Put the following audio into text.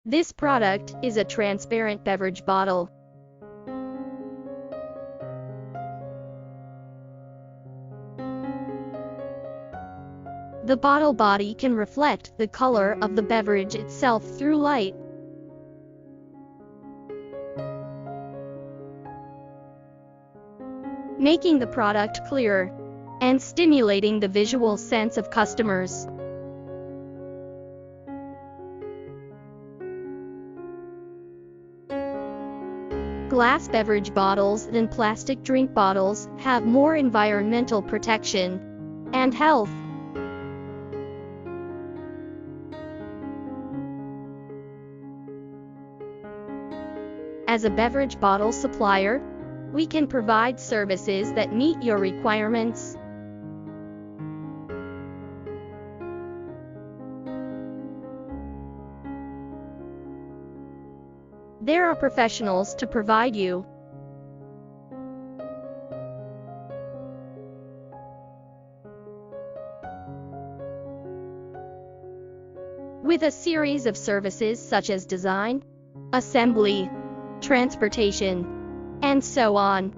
This product is a transparent beverage bottle. The bottle body can reflect the color of the beverage itself through light. Making the product clearer and stimulating the visual sense of customers. Glass beverage bottles than plastic drink bottles have more environmental protection and health. As a beverage bottle supplier, we can provide services that meet your requirements. There are professionals to provide you with a series of services such as design, assembly, transportation, and so on.